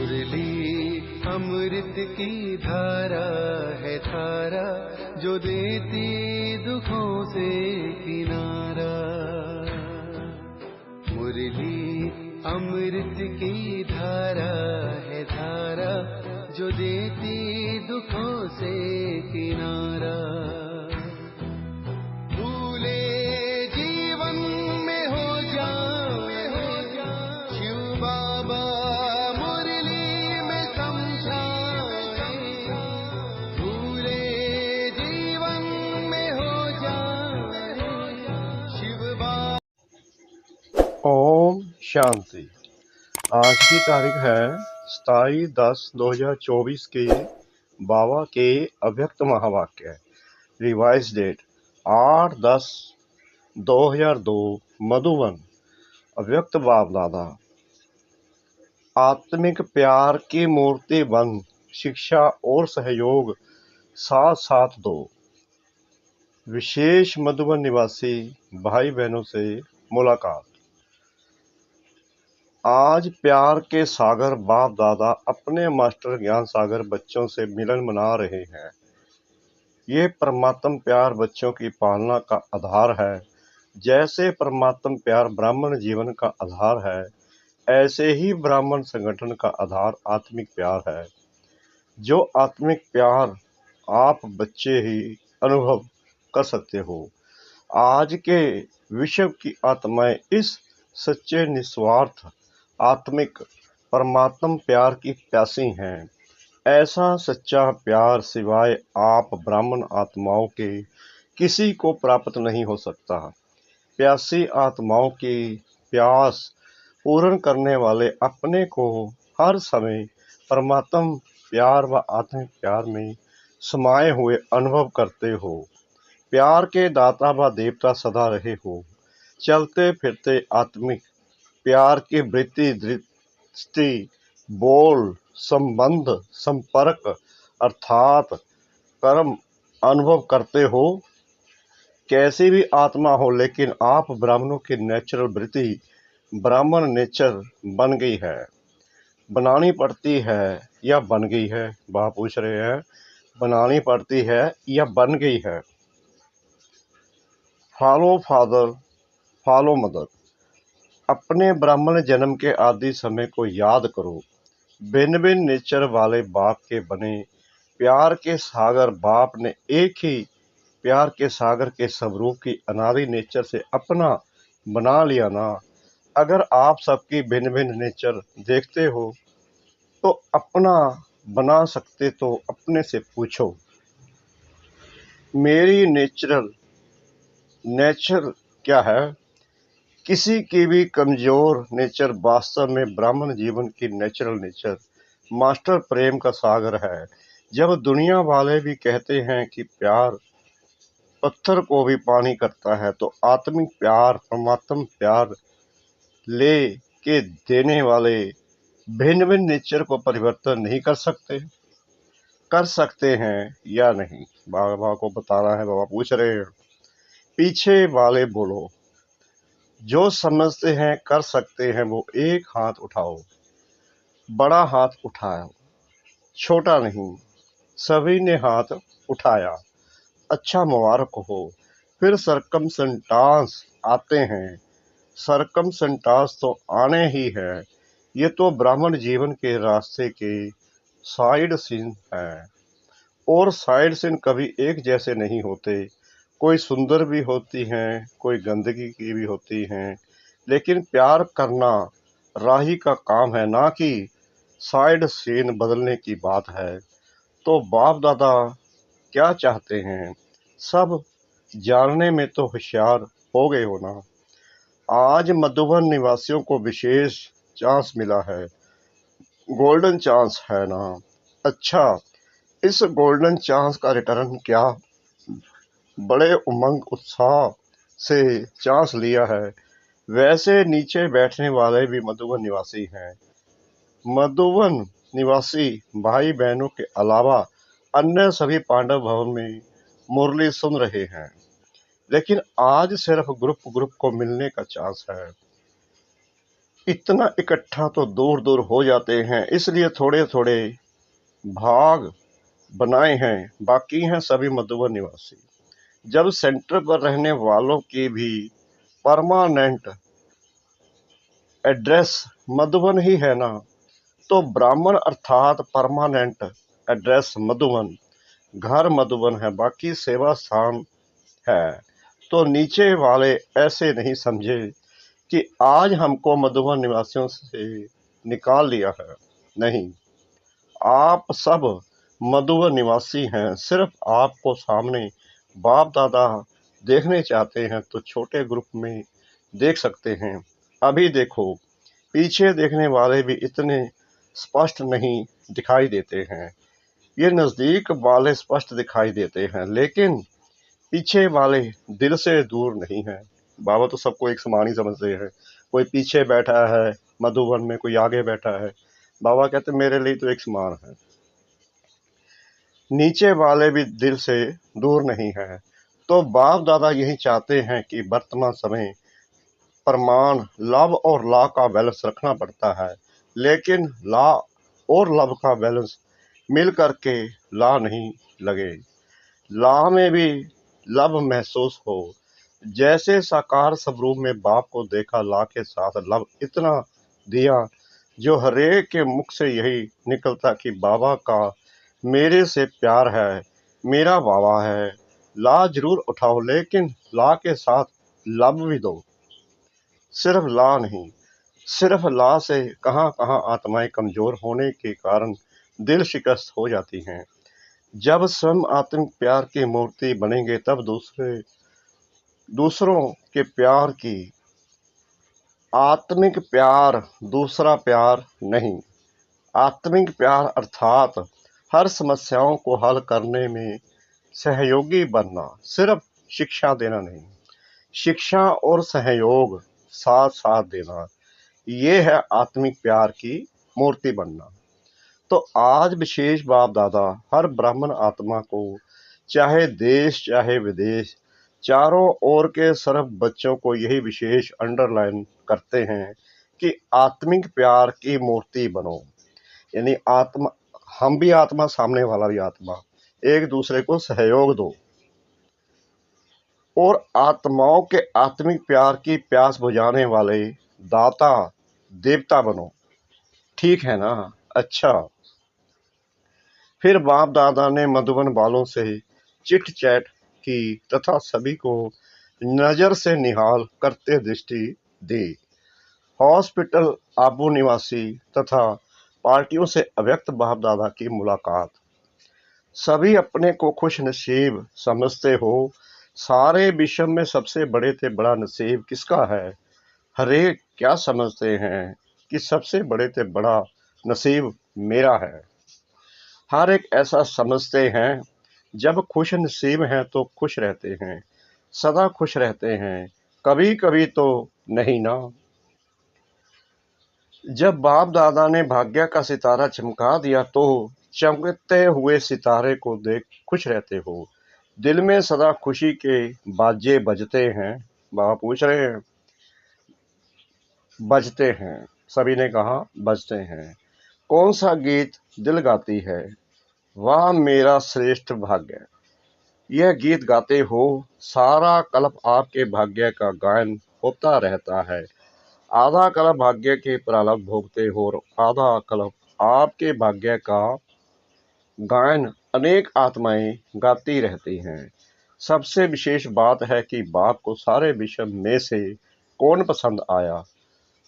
मुरली अमृत की धारा है धारा, जो देती दुखों से किनारा। मुरली अमृत की धारा है धारा, जो देती दुखों से किनारा। भूले जीवन में हो जाए शिव बाबा मुरली में समझाए। भूले जीवन में हो जाए शिव बाबा। ओम शांति। आज की तारीख है 27/10/2024 के बाबा के अव्यक्त महावाक्य। Revise date 8/10/2002 Madhuban. अव्यक्त बाप दादा। आत्मिक प्यार की मूर्ति बन शिक्षा और सहयोग साथ साथ दो। विशेष मधुबन निवासी भाई बहनों से मुलाकात। आज प्यार के सागर बाप दादा अपने मास्टर ज्ञान सागर बच्चों से मिलन मना रहे हैं। ये परमात्म प्यार बच्चों की पालना का आधार है। जैसे परमात्म प्यार ब्राह्मण जीवन का आधार है, ऐसे ही ब्राह्मण संगठन का आधार आत्मिक प्यार है। जो आत्मिक प्यार आप बच्चे ही अनुभव कर सकते हो। आज के विश्व की आत्माएं इस सच्चे निस्वार्थ आत्मिक परमात्म प्यार की प्यासी हैं। ऐसा सच्चा प्यार सिवाय आप ब्राह्मण आत्माओं के किसी को प्राप्त नहीं हो सकता। प्यासी आत्माओं की प्यास पूर्ण करने वाले अपने को हर समय परमात्म प्यार व आत्मिक प्यार में समाये हुए अनुभव करते हो। प्यार के दाता व देवता सदा रहे हो। चलते फिरते आत्मिक प्यार की वृत्ति, दृष्टि, बोल, संबंध, संपर्क अर्थात कर्म अनुभव करते हो। कैसी भी आत्मा हो, लेकिन आप ब्राह्मणों की नेचुरल वृत्ति ब्राह्मण नेचर बन गई है। बनानी पड़ती है या बन गई है? बाप पूछ रहे हैं, बनानी पड़ती है या बन गई है? Follow father, follow mother. अपने ब्राह्मण जन्म के आदि समय को याद करो। भिन्न भिन्न नेचर वाले बाप के बने प्यार के सागर बाप ने एक ही प्यार के सागर के स्वरूप की अनादि नेचर से अपना बना लिया ना। अगर आप सबकी भिन्न भिन्न नेचर देखते हो तो अपना बना सकते तो अपने से पूछो, मेरी नेचर क्या है? किसी की भी कमजोर नेचर वास्तव में ब्राह्मण जीवन की नेचुरल नेचर मास्टर प्रेम का सागर है। जब दुनिया वाले भी कहते हैं कि प्यार पत्थर को भी पानी करता है, तो आत्मिक प्यार परमात्म प्यार ले के देने वाले भिन्न भिन्न नेचर को परिवर्तन नहीं कर सकते? कर सकते हैं या नहीं? बाबा को बताना है। बाबा पूछ रहे हैं। पीछे वाले बोलो, जो समझते हैं कर सकते हैं वो एक हाथ उठाओ। बड़ा हाथ उठाओ, छोटा नहीं। सभी ने हाथ उठाया। अच्छा, मुबारक हो। फिर सरकमस्टेंस आते हैं। सरकमस्टेंस तो आने ही है। ये तो ब्राह्मण जीवन के रास्ते के साइड सीन है। और साइड सीन कभी एक जैसे नहीं होते। कोई सुंदर भी होती हैं, कोई गंदगी की भी होती हैं। लेकिन प्यार करना राही का काम है, ना कि साइड सीन बदलने की बात है। तो बाप दादा क्या चाहते हैं? सब जानने में तो होशियार हो गए हो ना। आज मधुबन निवासियों को विशेष चांस मिला है। गोल्डन चांस है ना। अच्छा, इस गोल्डन चांस का रिटर्न क्या? बड़े उमंग उत्साह से चांस लिया है। वैसे नीचे बैठने वाले भी मधुबन निवासी हैं। मधुबन निवासी भाई बहनों के अलावा अन्य सभी पांडव भवन में मुरली सुन रहे हैं। लेकिन आज सिर्फ ग्रुप को मिलने का चांस है। इतना इकट्ठा तो दूर दूर हो जाते हैं, इसलिए थोड़े थोड़े भाग बनाए हैं, बाकी हैं सभी मधुबन निवासी। जब सेंटर पर रहने वालों की भी परमानेंट एड्रेस मधुबन ही है ना, तो ब्राह्मण अर्थात परमानेंट एड्रेस मधुबन, घर मधुबन है, बाकी सेवा स्थान है। तो नीचे वाले ऐसे नहीं समझे कि आज हमको मधुबन निवासियों से निकाल लिया है। नहीं, आप सब मधुबन निवासी हैं। सिर्फ आपको सामने बाप दादा देखने चाहते हैं तो छोटे ग्रुप में देख सकते हैं। अभी देखो, पीछे देखने वाले भी इतने स्पष्ट नहीं दिखाई देते हैं। ये नज़दीक वाले स्पष्ट दिखाई देते हैं, लेकिन पीछे वाले दिल से दूर नहीं है। बाबा तो सबको एक समान ही समझते हैं। कोई पीछे बैठा है मधुबन में, कोई आगे बैठा है, बाबा कहते मेरे लिए तो एक समान है। नीचे वाले भी दिल से दूर नहीं है। तो बाप दादा यही चाहते हैं कि वर्तमान समय प्रमाण लाभ और ला का बैलेंस रखना पड़ता है, लेकिन ला और लाभ का बैलेंस मिल करके ला नहीं लगे, ला में भी लाभ महसूस हो। जैसे साकार स्वरूप में बाप को देखा, ला के साथ लाभ इतना दिया जो हरेक के मुख से यही निकलता कि बाबा का मेरे से प्यार है, मेरा बाबा है। ला जरूर उठाओ, लेकिन ला के साथ लाभ भी दो। सिर्फ ला नहीं, सिर्फ ला से कहाँ कहाँ आत्माएं कमजोर होने के कारण दिल शिकस्त हो जाती हैं। जब स्वयं आत्मिक प्यार की मूर्ति बनेंगे तब दूसरों के प्यार की, आत्मिक प्यार दूसरा प्यार नहीं। आत्मिक प्यार अर्थात हर समस्याओं को हल करने में सहयोगी बनना, सिर्फ शिक्षा देना नहीं। शिक्षा और सहयोग साथ साथ देना, ये है आत्मिक प्यार की मूर्ति बनना। तो आज विशेष बाप दादा हर ब्राह्मण आत्मा को, चाहे देश चाहे विदेश, चारों ओर के सर्व बच्चों को यही विशेष अंडरलाइन करते हैं कि आत्मिक प्यार की मूर्ति बनो। यानी आत्मा, हम भी आत्मा, सामने वाला भी आत्मा, एक दूसरे को सहयोग दो और आत्माओं के आत्मिक प्यार की प्यास बुझाने वाले दाता देवता बनो। ठीक है ना? अच्छा, फिर बाप दादा ने मधुबन वालों से चिट चैट की तथा सभी को नजर से निहाल करते दृष्टि दी। हॉस्पिटल आबू निवासी तथा पार्टियों से अव्यक्त बाप दादा की मुलाकात। सभी अपने को खुश नसीब समझते हो। सारे विश्व में सबसे बड़े से बड़ा नसीब किसका है? हरेक क्या समझते हैं कि सबसे बड़े से बड़ा नसीब मेरा है। हर एक ऐसा समझते हैं। जब खुश नसीब हैं तो खुश रहते हैं, सदा खुश रहते हैं, कभी कभी तो नहीं ना। जब बाप दादा ने भाग्य का सितारा चमका दिया तो चमकते हुए सितारे को देख खुश रहते हो। दिल में सदा खुशी के बाजे बजते हैं। बाबा पूछ रहे हैं, बजते हैं? सभी ने कहा बजते हैं। कौन सा गीत दिल गाती है? वाह मेरा श्रेष्ठ भाग्य। यह गीत गाते हो, सारा कल्प आपके भाग्य का गायन होता रहता है। आधा कल्प भाग्य के प्रारब्ध भोगते हो और आधा कल्प आपके भाग्य का गायन अनेक आत्माएं गाती रहती हैं। सबसे विशेष बात है कि बाप को सारे विश्व में से कौन पसंद आया?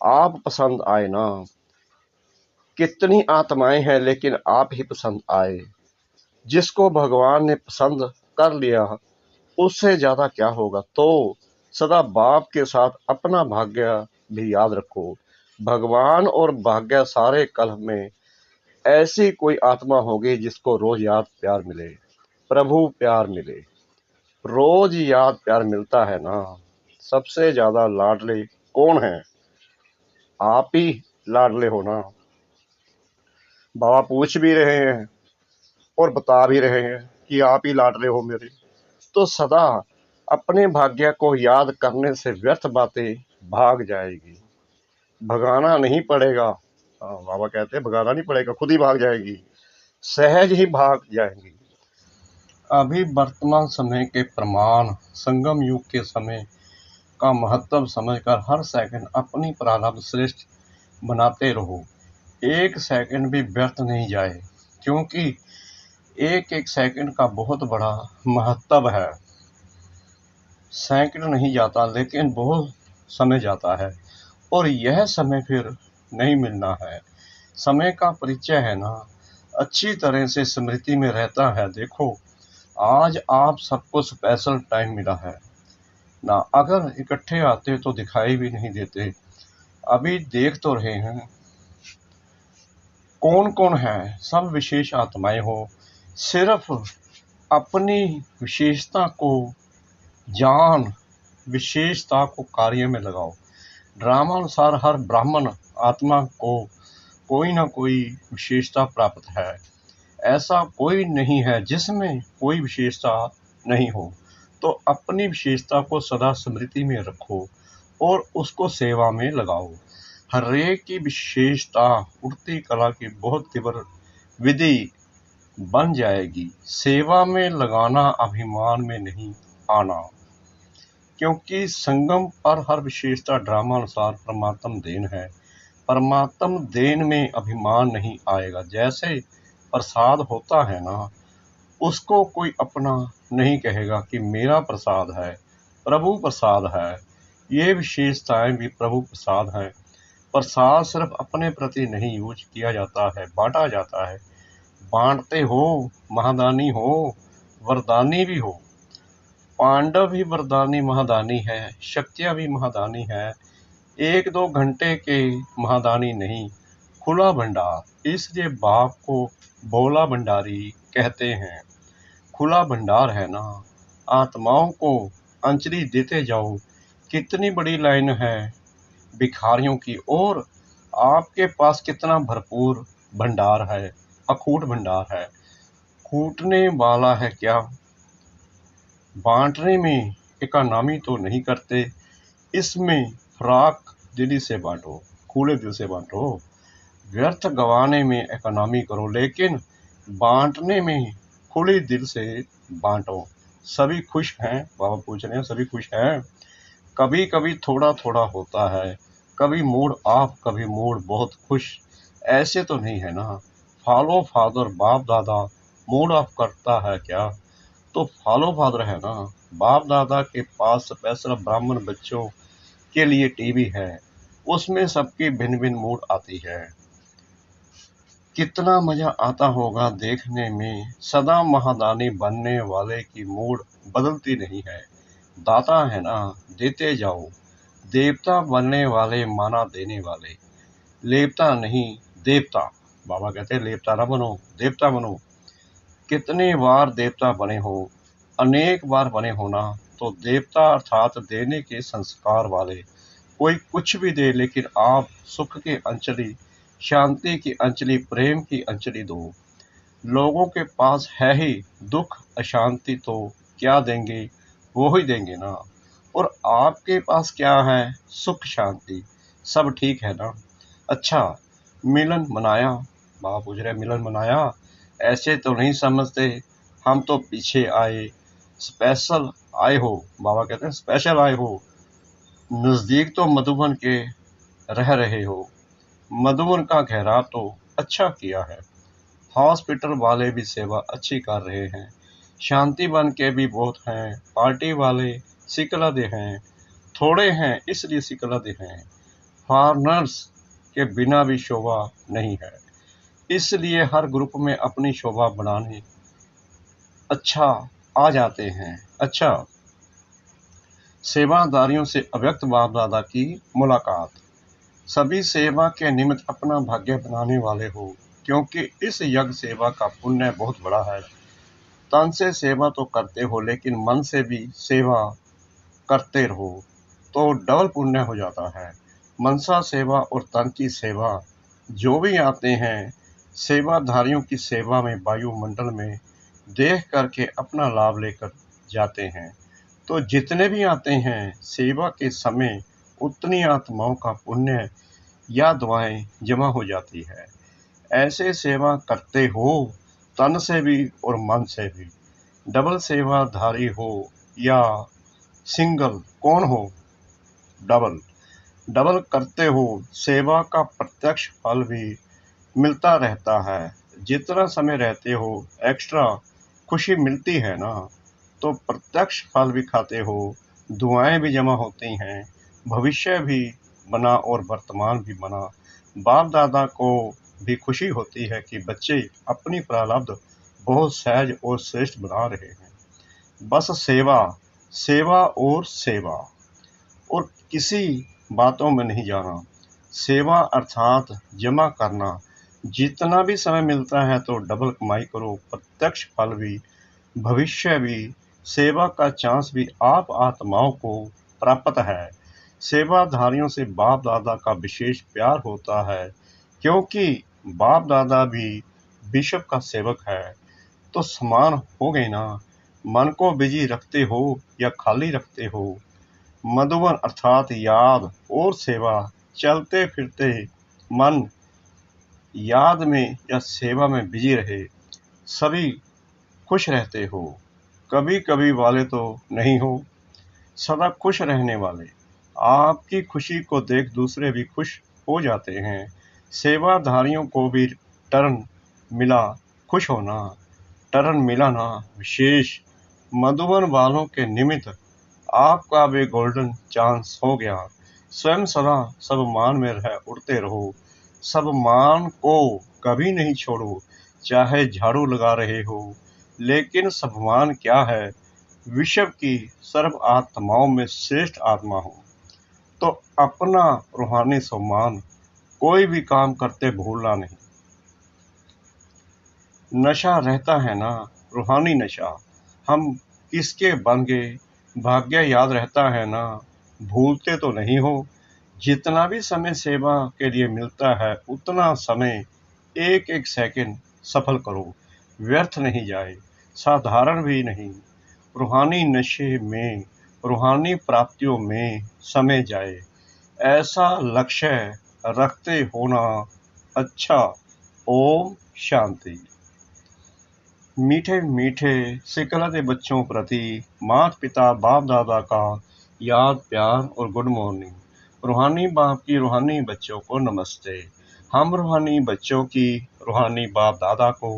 आप पसंद आए ना। कितनी आत्माएं हैं, लेकिन आप ही पसंद आए। जिसको भगवान ने पसंद कर लिया उससे ज्यादा क्या होगा। तो सदा बाप के साथ अपना भाग्य भी याद रखो। भगवान और भाग्य सारे कल्प में ऐसी कोई आत्मा होगी जिसको रोज याद प्यार मिले, प्रभु प्यार मिले। रोज याद प्यार मिलता है ना। सबसे ज्यादा लाडले कौन है? आप ही लाडले हो ना। बाबा पूछ भी रहे हैं और बता भी रहे हैं कि आप ही लाडले हो मेरे। तो सदा अपने भाग्य को याद करने से व्यर्थ बातें भाग जाएगी। भगाना नहीं पड़ेगा। बाबा कहते हैं भगाना नहीं पड़ेगा, खुद ही भाग जाएगी, सहज ही भाग जाएंगी। अभी वर्तमान समय के प्रमाण, संगम युग के समय का महत्व समझकर हर सेकंड अपनी प्रारब्ध श्रेष्ठ बनाते रहो। एक सेकंड भी व्यर्थ नहीं जाए, क्योंकि एक एक सेकंड का बहुत बड़ा महत्व है। सेकंड नहीं जाता, लेकिन बहुत समय जाता है, और यह समय फिर नहीं मिलना है। समय का परिचय है ना, अच्छी तरह से स्मृति में रहता है। देखो, आज आप सबको स्पेशल टाइम मिला है ना, अगर इकट्ठे आते तो दिखाई भी नहीं देते। अभी देख तो रहे हैं कौन कौन है, सब विशेष आत्माएं हो। सिर्फ अपनी विशेषता को जान, विशेषता को कार्य में लगाओ। ड्रामानुसार हर ब्राह्मण आत्मा को कोई ना कोई विशेषता प्राप्त है। ऐसा कोई नहीं है जिसमें कोई विशेषता नहीं हो। तो अपनी विशेषता को सदा स्मृति में रखो और उसको सेवा में लगाओ। हरेक की विशेषता उड़ती कला की बहुत तीव्र विधि बन जाएगी। सेवा में लगाना, अभिमान में नहीं आना, क्योंकि संगम पर हर विशेषता ड्रामानुसार परमात्म देन है। परमात्म देन में अभिमान नहीं आएगा। जैसे प्रसाद होता है ना, उसको कोई अपना नहीं कहेगा कि मेरा प्रसाद है, प्रभु प्रसाद है। ये विशेषताएं भी प्रभु प्रसाद हैं। प्रसाद सिर्फ अपने प्रति नहीं यूज किया जाता है, बांटा जाता है। बांटते हो, महादानी हो, वरदानी भी हो। पांडव भी वरदानी महादानी है, शक्तियां भी महादानी है। एक दो घंटे के महादानी नहीं, खुला भंडार। इसलिए बाप को बोला भंडारी कहते हैं। खुला भंडार है ना, आत्माओं को अंजलि देते जाओ। कितनी बड़ी लाइन है भिखारियों की, और आपके पास कितना भरपूर भंडार है, अखूट भंडार है। कूटने वाला है क्या, बांटने में इकोनॉमी तो नहीं करते। इसमें फराक दिली से बांटो, खुले दिल से बांटो। व्यर्थ गंवाने में इकोनॉमी करो, लेकिन बांटने में खुले दिल से बांटो। सभी खुश हैं, बाबा पूछ रहे हैं, सभी खुश हैं। कभी कभी थोड़ा थोड़ा होता है, कभी मूड ऑफ, कभी मूड बहुत खुश। ऐसे तो नहीं है ना। फॉलो फादर, बाप दादा मूड ऑफ करता है क्या, तो फॉलो फादर है ना। बाप दादा के पास स्पेशल ब्राह्मण बच्चों के लिए टीवी है, उसमें सबकी भिन्न भिन्न मूड आती है। कितना मजा आता होगा देखने में। सदा महादानी बनने वाले की मूड बदलती नहीं है। दाता है ना, देते जाओ। देवता बनने वाले माना देने वाले, लेपता नहीं देवता। बाबा कहते हैं लेपता ना बनो, देवता बनो। कितने बार देवता बने हो, अनेक बार बने होना, तो देवता अर्थात देने के संस्कार वाले। कोई कुछ भी दे, लेकिन आप सुख की अंजलि, शांति की अंजलि, प्रेम की अंजलि दो। लोगों के पास है ही दुख अशांति, तो क्या देंगे, वो ही देंगे ना। और आपके पास क्या है, सुख शांति, सब ठीक है ना। अच्छा, मिलन मनाया, बाबा पूछ रहे मिलन मनाया। ऐसे तो नहीं समझते, हम तो पीछे आए, स्पेशल आए हो। बाबा कहते हैं स्पेशल आए हो। नजदीक तो मधुबन के रह रहे हो, मधुबन का घेराव तो अच्छा किया है। हॉस्पिटल वाले भी सेवा अच्छी कर रहे हैं। शांति बन के भी बहुत हैं। पार्टी वाले सिकलदे हैं, थोड़े हैं इसलिए सिकलदे हैं। फॉरनर्स के बिना भी शोभा नहीं है, इसलिए हर ग्रुप में अपनी शोभा बढ़ाने अच्छा आ जाते हैं। अच्छा, सेवादारियों से अव्यक्त बाप दादा की मुलाकात। सभी सेवा के निमित्त अपना भाग्य बनाने वाले हो, क्योंकि इस यज्ञ सेवा का पुण्य बहुत बड़ा है। तन से सेवा तो करते हो, लेकिन मन से भी सेवा करते रहो तो डबल पुण्य हो जाता है। मनसा सेवा और तन की सेवा, जो भी आते हैं सेवाधारियों की सेवा में वायुमंडल में देख करके अपना लाभ लेकर जाते हैं। तो जितने भी आते हैं सेवा के समय, उतनी आत्माओं का पुण्य या दुआएं जमा हो जाती है। ऐसे सेवा करते हो तन से भी और मन से भी। डबल सेवाधारी हो या सिंगल, कौन हो डबल। डबल करते हो, सेवा का प्रत्यक्ष फल भी मिलता रहता है। जितना समय रहते हो एक्स्ट्रा खुशी मिलती है ना, तो प्रत्यक्ष फल भी खाते हो, दुआएं भी जमा होती हैं, भविष्य भी बना और वर्तमान भी बना। बाप दादा को भी खुशी होती है कि बच्चे अपनी प्रारब्ध बहुत सहज और श्रेष्ठ बना रहे हैं। बस सेवा, सेवा और सेवा, और किसी बातों में नहीं जाना। सेवा अर्थात जमा करना। जितना भी समय मिलता है तो डबल कमाई करो, प्रत्यक्ष फल भी, भविष्य भी, सेवा का चांस भी आप आत्माओं को प्राप्त है। सेवाधारियों से बाप दादा का विशेष प्यार होता है, क्योंकि बाप दादा भी विश्व का सेवक है। तो समान हो गए ना। मन को बिजी रखते हो या खाली रखते हो। मधुबन अर्थात याद और सेवा। चलते फिरते मन याद में या सेवा में बिजी रहे, सभी खुश रहते हो। कभी कभी वाले तो नहीं हो, सदा खुश रहने वाले। आपकी खुशी को देख दूसरे भी खुश हो जाते हैं। सेवाधारियों को भी टर्न मिला, खुश होना। टर्न मिला ना, विशेष। मधुबन वालों के निमित्त आपका भी गोल्डन चांस हो गया। स्वयं सदा सब मान में रह उड़ते रहो। सब मान को कभी नहीं छोड़ो, चाहे झाड़ू लगा रहे हो। लेकिन सम्मान क्या है, विश्व की सर्व आत्माओं में श्रेष्ठ आत्मा हो। तो अपना रूहानी सम्मान कोई भी काम करते भूलना नहीं। नशा रहता है ना, रूहानी नशा। हम किसके बन गए, भाग्य याद रहता है ना, भूलते तो नहीं हो। जितना भी समय सेवा के लिए मिलता है उतना समय, एक एक सेकंड सफल करो, व्यर्थ नहीं जाए, साधारण भी नहीं। रूहानी नशे में, रूहानी प्राप्तियों में समय जाए, ऐसा लक्ष्य रखते होना अच्छा। ओम शांति। मीठे मीठे सिकलते बच्चों प्रति माता पिता बाप दादा का याद प्यार और गुड मॉर्निंग। रूहानी बाप की रूहानी बच्चों को नमस्ते। हम रूहानी बच्चों की रूहानी बाप दादा को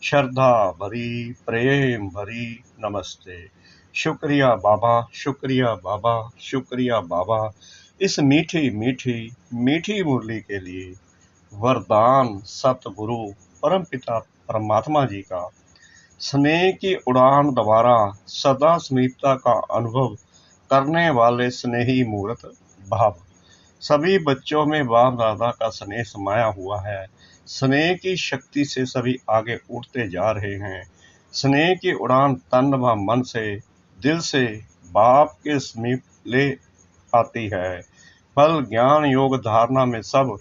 श्रद्धा भरी प्रेम भरी नमस्ते। शुक्रिया बाबा, शुक्रिया बाबा, शुक्रिया बाबा, इस मीठी मीठी मीठी मुरली के लिए। वरदान सतगुरु परमपिता परमात्मा जी का। स्नेह की उड़ान द्वारा सदा समीपता का अनुभव करने वाले स्नेही मूर्त भाव। सभी बच्चों में बाप दादा का स्नेह समाया हुआ है। स्नेह की शक्ति से सभी आगे उठते जा रहे हैं। स्नेह की उड़ान तन व मन से, दिल से बाप के समीप ले आती है। फल ज्ञान योग धारणा में सब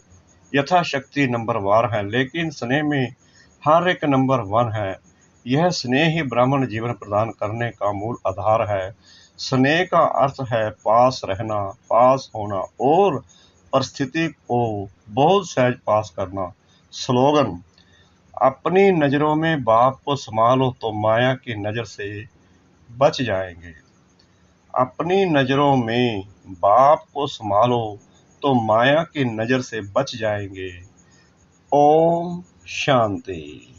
यथाशक्ति नंबर वार है, लेकिन स्नेह में हर एक नंबर 1 है। यह स्नेह ही ब्राह्मण जीवन प्रदान करने का मूल आधार है। स्नेह का अर्थ है पास रहना, पास होना और परिस्थिति को बहुत सहज पास करना। स्लोगन, अपनी नजरों में बाप को संभालो तो माया की नजर से बच जाएंगे। अपनी नजरों में बाप को संभालो तो माया की नजर से बच जाएंगे। ओम शांति।